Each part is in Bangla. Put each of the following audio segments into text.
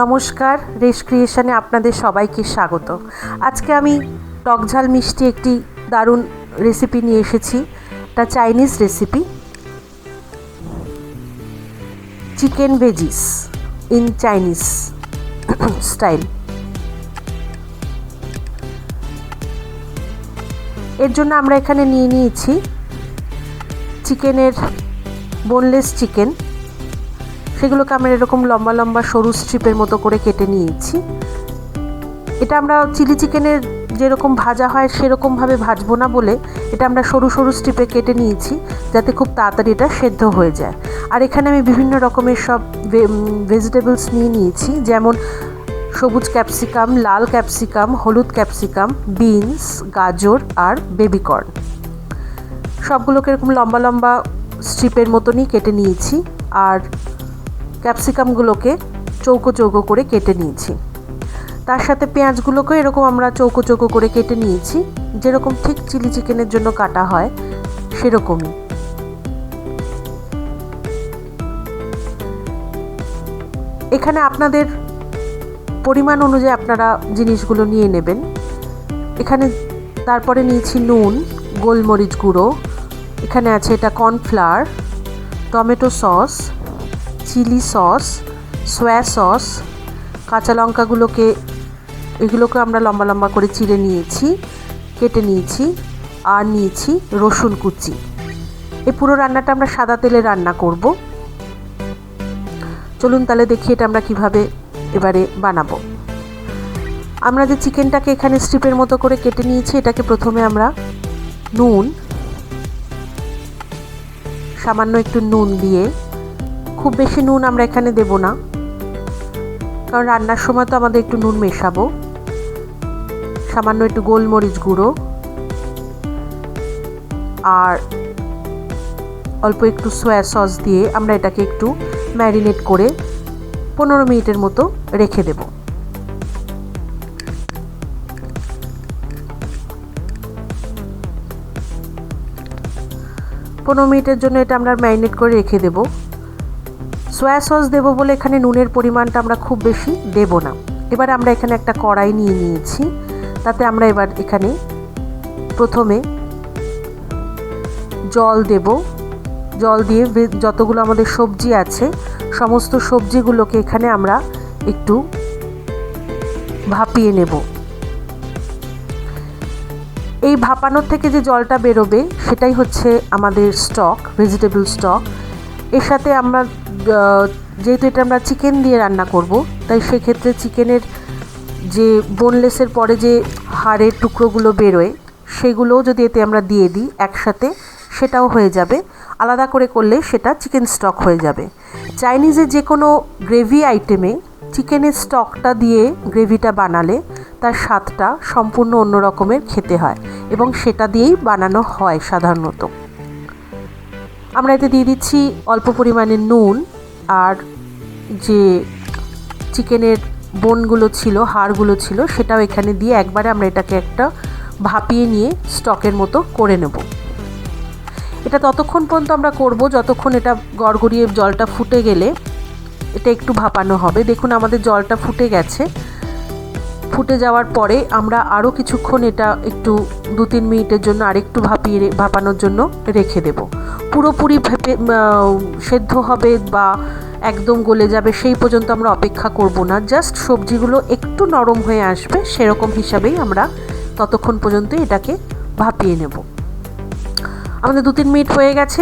নমস্কার, রেশ ক্রিয়েশনে আপনাদের সবাইকে স্বাগত। আজকে আমি টকঝাল মিষ্টি একটি দারুণ রেসিপি নিয়ে এসেছি। এটা Chinese recipe, chicken veggies in Chinese style. এর জন্য আমরা এখানে নিয়ে নিয়েছি চিকেনের বোনলেস চিকেন। সেগুলোকে আমরা এরকম লম্বা লম্বা সরু স্ট্রিপের মতো করে কেটে নিয়েছি। এটা আমরা চিলি চিকেনের যেরকম ভাজা হয় সেরকমভাবে ভাজবো না বলে এটা আমরা সরু সরু স্ট্রিপে কেটে নিয়েছি, যাতে খুব তাড়াতাড়ি এটা সেদ্ধ হয়ে যায়। আর এখানে আমি বিভিন্ন রকমের সব ভেজিটেবলস নিয়ে নিয়েছি, যেমন সবুজ ক্যাপসিকাম, লাল ক্যাপসিকাম, হলুদ ক্যাপসিকাম, বিনস, গাজর আর বেবিকর্ন। সবগুলোকে এরকম লম্বা লম্বা স্ট্রিপের মতনই কেটে নিয়েছি। আর ক্যাপসিকামগুলোকে চৌকো চৌকো করে কেটে নিয়েছি। তার সাথে পেঁয়াজগুলোকে এরকম আমরা চৌকো চৌকো করে কেটে নিয়েছি, যেরকম ঠিক চিলি চিকেনের জন্য কাটা হয় সেরকমই। এখানে আপনাদের পরিমাণ অনুযায়ী আপনারা জিনিসগুলো নিয়ে নেবেন। এখানে তারপরে নিয়েছি নুন, গোলমরিচ গুঁড়ো, এখানে আছে এটা cornflour, tomato sauce, chilli sauce, soya sauce, কাঁচা লঙ্কাগুলোকে এগুলোকে আমরা লম্বা লম্বা করে চিড়ে নিয়েছি, কেটে নিয়েছি। আর নিয়েছি রসুন কুচি। এই পুরো রান্নাটা আমরা সাদা তেলে রান্না করব। চলুন তাহলে দেখি এটা আমরা কিভাবে এবারে বানাবো। আমরা যে চিকেনটাকে এখানে স্ট্রিপের মতো করে কেটে নিয়েছি, এটাকে প্রথমে আমরা নুন, সামান্য একটু নুন দিয়ে, খুব বেশি নুন আমরা এখানে দেব না, কারণ রান্নার সময় তো আমাদের একটু নুন মেশাবো। সামান্য একটু গোলমরিচ গুঁড়ো আর অল্প একটু সয়া সস দিয়ে আমরা এটাকে একটু ম্যারিনেট করে 15 মিনিটের মতো রেখে দেব। পনেরো মিনিটের জন্য এটা আমরা ম্যারিনেট করে রেখে দেব। সয়া সস দেবো বলে এখানে নুনের পরিমাণটা আমরা খুব বেশি দেব না। এবার আমরা এখানে একটা কড়াই নিয়ে নিয়েছি, তাতে আমরা এবার এখানে প্রথমে জল দেব। জল দিয়ে যতগুলো আমাদের সবজি আছে সমস্ত সবজিগুলোকে এখানে আমরা একটু ভাপিয়ে নেব। এই ভাপানোর থেকে যে জলটা বেরোবে সেটাই হচ্ছে আমাদের স্টক, ভেজিটেবল স্টক। এর সাথে আমরা যেহেতু এটা আমরা চিকেন দিয়ে রান্না করব, তাই সেক্ষেত্রে চিকেনের যে বোনলেসের পরে যে হাড়ের টুকরোগুলো বেরোয় সেগুলোও যদি এতে আমরা দিয়ে দিই একসাথে, সেটাও হয়ে যাবে। আলাদা করে করলে সেটা চিকেন স্টক হয়ে যাবে। চাইনিজের যে কোনো গ্রেভি আইটেমে চিকেনের স্টকটা দিয়ে গ্রেভিটা বানালে তার স্বাদটা সম্পূর্ণ অন্য রকমের খেতে হয়, এবং সেটা দিয়েই বানানো হয় সাধারণত। আমরা এতে দিয়ে দিচ্ছি অল্প পরিমাণে নুন, আর যে চিকেনের বোনগুলো ছিল, হাড়গুলো ছিল, সেটাও এখানে দিয়ে একবারে আমরা এটাকে একটা ভাপিয়ে নিয়ে স্টকের মতো করে নেব। এটা ততক্ষণ পর্যন্ত আমরা করব যতক্ষণ এটা গড়গড়িয়ে জলটা ফুটে গেলে এটা একটু ভাপানো হবে। দেখুন আমাদের জলটা ফুটে গেছে। ফুটে যাওয়ার পরে আমরা আরও কিছুক্ষণ এটা একটু 2-3 মিনিটের জন্য আরেকটু ভাপানোর জন্য রেখে দেব। পুরোপুরি সেদ্ধ হবে বা একদম গলে যাবে সেই পর্যন্ত আমরা অপেক্ষা করব না। জাস্ট সবজিগুলো একটু নরম হয়ে আসবে সেরকম হিসাবেই আমরা ততক্ষণ পর্যন্ত এটাকে ভাপিয়ে নেব। আমাদের 2-3 মিনিট হয়ে গেছে।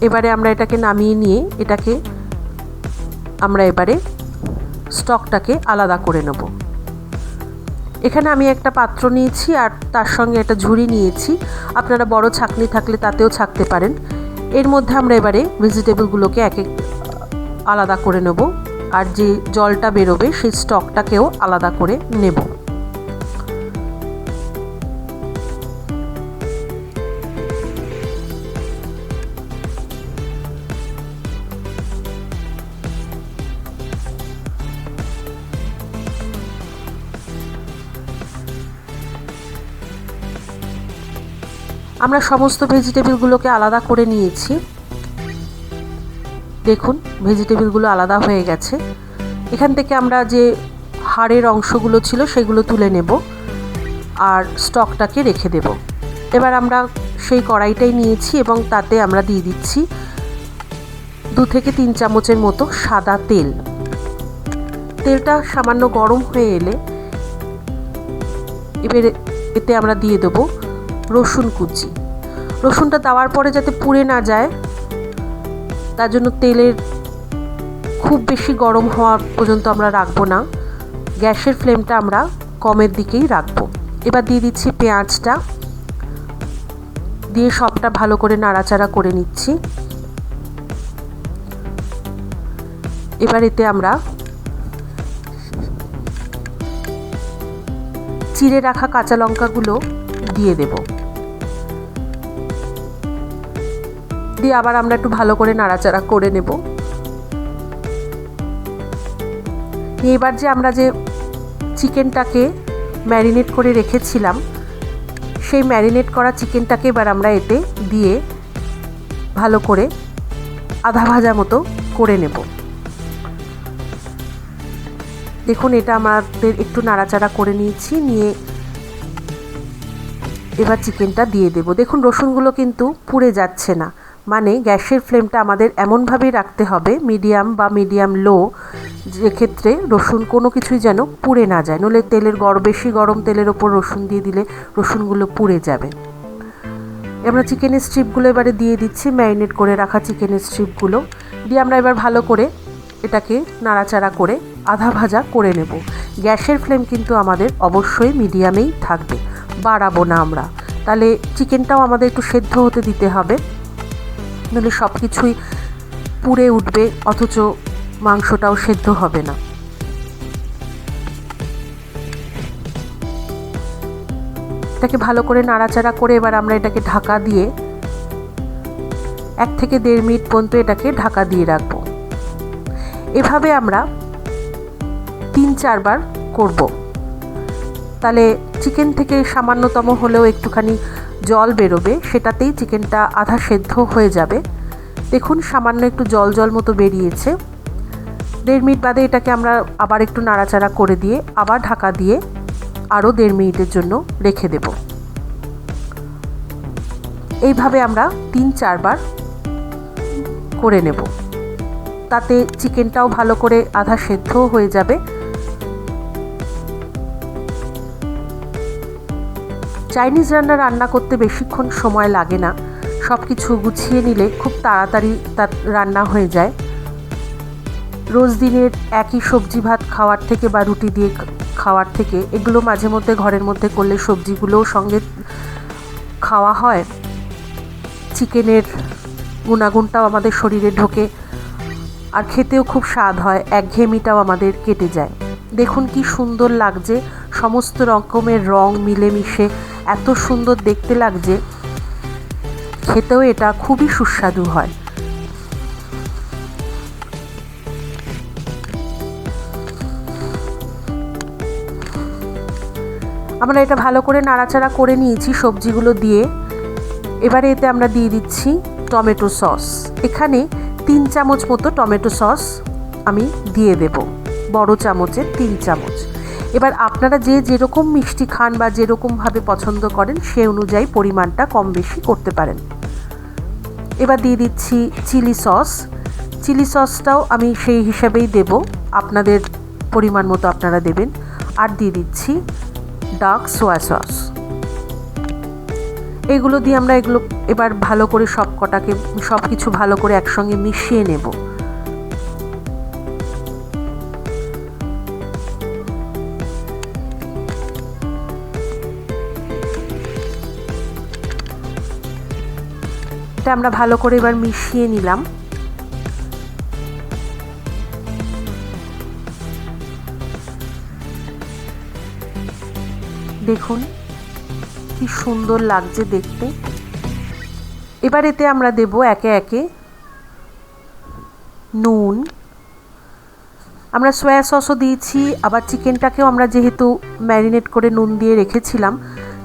এবারে আমরা এটাকে নামিয়ে নিয়ে এটাকে আমরা এবারে স্টকটাকে আলাদা করে নেব। এখানে আমি একটা পাত্র নিয়েছি আর তার সঙ্গে একটা ঝুড়ি নিয়েছি। আপনারা বড় ছাঁকনি থাকলে তাতেও ছাঁকতে পারেন। এর মধ্যে আমরা এবারে ভেজিটেবলগুলোকে এক এক আলাদা করে নেব, আর যে জলটা বেরোবে সেই স্টকটাকেও আলাদা করে নেব। আমরা সমস্ত ভেজিটেবলগুলোকে আলাদা করে নিয়েছি। দেখুন ভেজিটেবলগুলো আলাদা হয়ে গেছে। এখান থেকে আমরা যে হাড়ের অংশগুলো ছিল সেগুলো তুলে নেব আর স্টকটাকে রেখে দেব। এবার আমরা সেই কড়াইটাই নিয়েছি এবং তাতে আমরা দিয়ে দিচ্ছি 2 থেকে 3 চামচের মতো সাদা তেল। তেলটা সামান্য গরম হয়ে এলে এবার এতে আমরা দিয়ে দেব রসুন কুচি। রসুনটা দেওয়ার পরে যাতে পুড়ে না যায় তার জন্য তেলের খুব বেশি গরম হওয়া পর্যন্ত আমরা রাখবো না, গ্যাসের ফ্লেমটা আমরা কমের দিকেই রাখবো। এবার দিয়ে দিচ্ছি পেঁয়াজটা, দিয়ে সবটা ভালো করে নাড়াচাড়া করে নিচ্ছি। এবার এতে আমরা চিড়ে রাখা কাঁচা লঙ্কাগুলো দিয়ে দেব, দিয়ে আবার আমরা একটু ভালো করে নাড়াচাড়া করে নেব। এবার যে আমরা যে চিকেনটাকে ম্যারিনেট করে রেখেছিলাম সেই ম্যারিনেট করা চিকেনটাকে এবার আমরা এতে দিয়ে ভালো করে আধা ভাজা মতো করে নেব। দেখুন এটা আমাদের একটু নাড়াচাড়া করে নিয়েছি, নিয়ে এবার চিকেনটা দিয়ে দেব। দেখুন রসুনগুলো কিন্তু পুড়ে যাচ্ছে না, মানে গ্যাসের ফ্লেমটা আমাদের এমনভাবেই রাখতে হবে মিডিয়াম বা মিডিয়াম লো, যেক্ষেত্রে রসুন কোনো কিছুই যেন পুড়ে না যায়, নইলে বেশি গরম তেলের ওপর রসুন দিয়ে দিলে রসুনগুলো পুড়ে যাবে। আমরা চিকেনের স্ট্রিপগুলো এবারে দিয়ে দিচ্ছি, ম্যারিনেট করে রাখা চিকেনের স্ট্রিপগুলো দিয়ে আমরা এবার ভালো করে এটাকে নাড়াচাড়া করে আধা ভাজা করে নেব। গ্যাসের ফ্লেম কিন্তু আমাদের অবশ্যই মিডিয়ামেই থাকবে, বাড়াবো না আমরা, তাহলে চিকেনটাও আমাদের একটু সেদ্ধ হতে দিতে হবে, নইলে সব কিছুই পুড়ে উঠবে অথচ মাংসটাও সেদ্ধ হবে না। এটাকে ভালো করে নাড়াচাড়া করে এবার আমরা এটাকে ঢাকা দিয়ে 1 থেকে 1.5 মিনিট পর্যন্ত এটাকে ঢাকা দিয়ে রাখবো। এভাবে আমরা 3-4 বার করব, তাহলে চিকেন থেকে সামান্যতম হলেও একটুখানি জল বেরোবে, সেটাতেই চিকেনটা আধা সেদ্ধ হয়ে যাবে। দেখুন সামান্য একটু জল জল মতো বেরিয়েছে। 1.5 মিনিট বাদে এটাকে আমরা আবার একটু নাড়াচাড়া করে দিয়ে আবার ঢাকা দিয়ে আরও 1.5 মিনিটের জন্য রেখে দেব। এইভাবে আমরা 3-4 বার করে নেব, তাতে চিকেনটাও ভালো করে আধা সেদ্ধ হয়ে যাবে। চাইনিজ রান্না করতে বেশিক্ষণ সময় লাগে না, সব কিছু গুছিয়ে নিলে খুব তাড়াতাড়ি তার রান্না হয়ে যায়। রোজ দিনের একই সবজি ভাত খাওয়ার থেকে বা রুটি দিয়ে খাওয়ার থেকে এগুলো মাঝে মধ্যে ঘরের মধ্যে করলে সবজিগুলোও সঙ্গে খাওয়া হয়, চিকেনের গুণাগুণটাও আমাদের শরীরে ঢোকে, আর খেতেও খুব স্বাদ হয়, একঘেয়েমিটাও আমাদের কেটে যায়। দেখুন কি সুন্দর লাগছে, সমস্ত রকমের রং মিলেমিশে এত সুন্দর দেখতে লাগছে, খেতেও এটা খুবই সুস্বাদু হয়। আমরা এটা ভালো করে নাড়াচাড়া করে নিয়েছি সবজিগুলো দিয়ে। এবারে এতে আমরা দিয়ে দিচ্ছি টমেটো সস। এখানে 3 চামচ মতো টমেটো সস আমি দিয়ে দেব, বড় চামচের 3 চামচ। এবার আপনারা যেরকম মিষ্টি খান বা যেরকমভাবে পছন্দ করেন সে অনুযায়ী পরিমাণটা কম বেশি করতে পারেন। এবার দিয়ে দিচ্ছি চিলি সস। চিলি সসটাও আমি সেই হিসাবেই দেব, আপনাদের পরিমাণ মতো আপনারা দেবেন। আর দিয়ে দিচ্ছি ডার্ক সোয়া সস। এগুলো দিয়ে আমরা এবার ভালো করে সব কিছু ভালো করে একসঙ্গে মিশিয়ে নেব। এটা আমরা ভালো করে এবার মিশিয়ে নিলাম। দেখুন কি সুন্দর লাগছে দেখতে। এবার এতে আমরা দেব একে একে নুন। আমরা সয়া সসও দিয়েছি, আবার চিকেনটাকেও আমরা যেহেতু ম্যারিনেট করে নুন দিয়ে রেখেছিলাম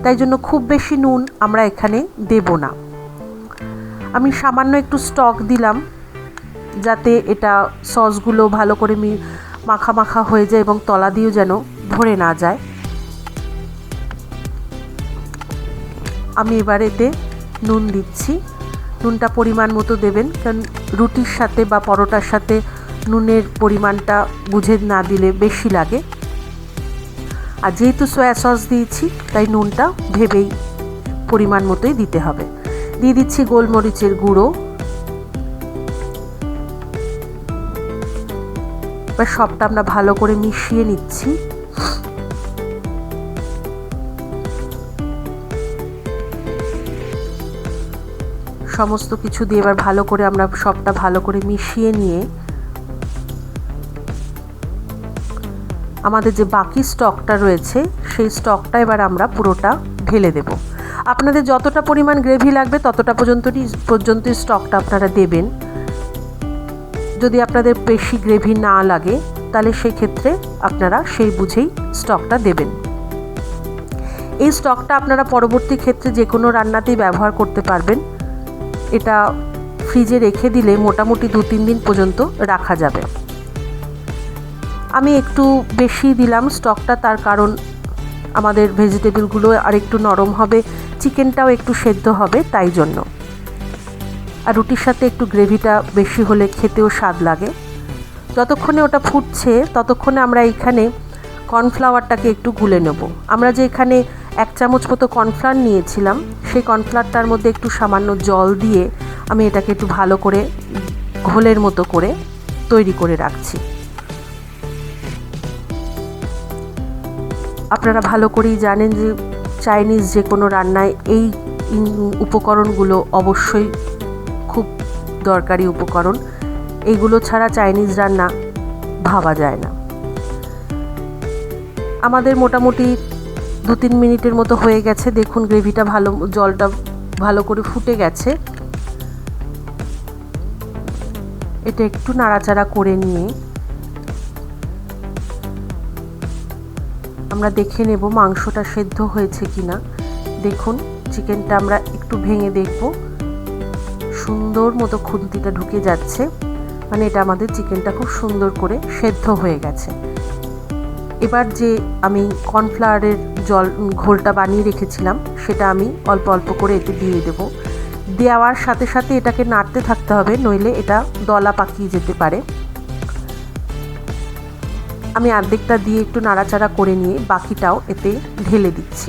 তাই জন্য খুব বেশি নুন আমরা এখানে দেব না। আমি সামান্য একটু স্টক দিলাম যাতে এটা সসগুলো ভালো করে মাখা মাখা হয়ে যায় এবং তলা দিয়েও যেন ধরে না যায়। আমি এবার এতে নুন দিচ্ছি। নুনটা পরিমাণ মতো দেবেন, কারণ রুটির সাথে বা পরোটার সাথে নুনের পরিমাণটা বুঝে না দিলে বেশি লাগে। আর যেহেতু সয়া সস দিয়েছি তাই নুনটা ভেবেই পরিমাণ মতোই দিতে হবে। দিয়ে দিচ্ছি গোলমরিচের গুঁড়ো। এবার সবটা আমরা ভালো করে মিশিয়ে নিচ্ছি। সমস্ত কিছু দিয়ে এবার ভালো করে আমরা সবটা ভালো করে মিশিয়ে নিয়ে আমাদের যে বাকি স্টকটা রয়েছে সেই স্টকটা এবার আমরা পুরোটা ঢেলে দেব। আপনাদের যতটা পরিমাণ গ্রেভি লাগবে ততটা পর্যন্তই স্টকটা আপনারা দেবেন। যদি আপনাদের বেশি গ্রেভি না লাগে তাহলে সেই ক্ষেত্রে আপনারা সেই বুঝেই স্টকটা দেবেন। এই স্টকটা আপনারা পরবর্তী ক্ষেত্রে যে কোনো রান্নাতেই ব্যবহার করতে পারবেন। এটা ফ্রিজে রেখে দিলে মোটামুটি 2-3 দিন পর্যন্ত রাখা যাবে। আমি একটু বেশি দিলাম স্টকটা, তার কারণ আমাদের ভেজিটেবলগুলো আর একটু নরম হবে, চিকেনটাও একটু সেদ্ধ হবে, তাই জন্য। আর রুটির সাথে একটু গ্রেভিটা বেশি হলে খেতেও স্বাদ লাগে। যতক্ষণে ওটা ফুটছে ততক্ষণে আমরা এইখানে কর্নফ্লাওয়ারটাকে একটু গুলে নেব। আমরা যে এখানে 1 চামচ মতো কর্নফ্লাওয়ার নিয়েছিলাম, সেই কর্নফ্লাওয়ারটার মধ্যে একটু সামান্য জল দিয়ে আমি এটাকে একটু ভালো করে ঘোলের মতো করে তৈরি করে রাখছি। আপনারা ভালো করেই জানেন যে চাইনিজ যে কোনো রান্নায় এই উপকরণগুলো অবশ্যই খুব দরকারি উপকরণ। এইগুলো ছাড়া চাইনিজ রান্না ভাবা যায় না। আমাদের মোটামুটি 2-3 মিনিটের মতো হয়ে গেছে। দেখুন গ্রেভিটা ভালো, জলটা ভালো করে ফুটে গেছে। এটা একটু নাড়াচাড়া করে নিয়ে আমরা দেখে নেব মাংসটা সেদ্ধ হয়েছে কিনা। দেখুন চিকেনটা আমরা একটু ভেঙে দেখব, সুন্দর মতো খুন্তিটা ঢুকে যাচ্ছে, মানে এটা আমাদের চিকেনটা খুব সুন্দর করে সেদ্ধ হয়ে গেছে। এবার যে আমি কর্নফ্লাওয়ারের ঘোলটা বানিয়ে রেখেছিলাম সেটা আমি অল্প অল্প করে এতে দিয়ে দেব। দেওয়ার সাথে সাথে এটাকে নাড়তে থাকতে হবে, নইলে এটা দলা পাকিয়ে যেতে পারে। আমি অর্ধেকটা দিয়ে একটু নাড়াচাড়া করে নিয়ে বাকিটাও এতে ঢেলে দিচ্ছি।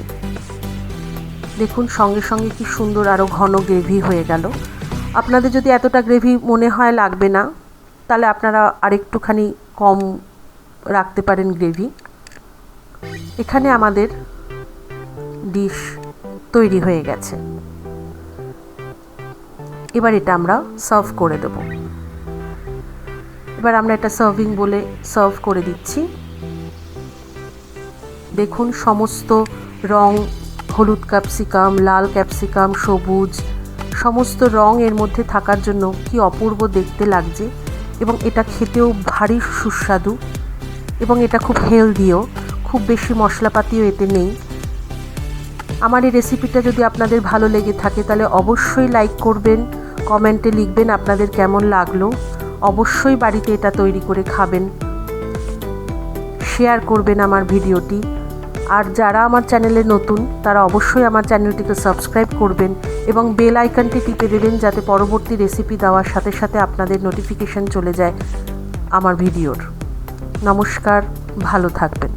দেখুন সঙ্গে সঙ্গে কি সুন্দর আরও ঘন গ্রেভি হয়ে গেল। আপনাদের যদি এতটা গ্রেভি মনে হয় লাগবে না, তাহলে আপনারা আরেকটুখানি কম রাখতে পারেন গ্রেভি। এখানে আমাদের ডিশ তৈরি হয়ে গেছে। এবার এটা আমরা সার্ভ করে দেব। এবার আমরা এটা সার্ভিং বলে সার্ভ করে দিচ্ছি। দেখুন সমস্ত রং, হলুদ ক্যাপসিকাম, লাল ক্যাপসিকাম, সবুজ, সমস্ত রং এর মধ্যে থাকার জন্য কি অপূর্ব দেখতে লাগছে, এবং এটা খেতেও ভারী সুস্বাদু, এবং এটা খুব হেলদিও। খুব বেশি মশলাপাতিও এতে নেই। আমার এই রেসিপিটা যদি আপনাদের ভালো লেগে থাকে তাহলে অবশ্যই লাইক করবেন, কমেন্টে লিখবেন আপনাদের কেমন লাগলো। অবশ্যই বাড়িতে এটা তৈরি করে খাবেন, শেয়ার করবেন আমার ভিডিওটি। আর যারা আমার চ্যানেলে নতুন তারা অবশ্যই আমার চ্যানেলটিকে সাবস্ক্রাইব করবেন এবং বেল আইকনটি টিপে দেবেন, যাতে পরবর্তী রেসিপি দেওয়ার সাথে সাথে আপনাদের নোটিফিকেশন চলে যায় আমার ভিডিওর। নমস্কার, ভালো থাকবেন।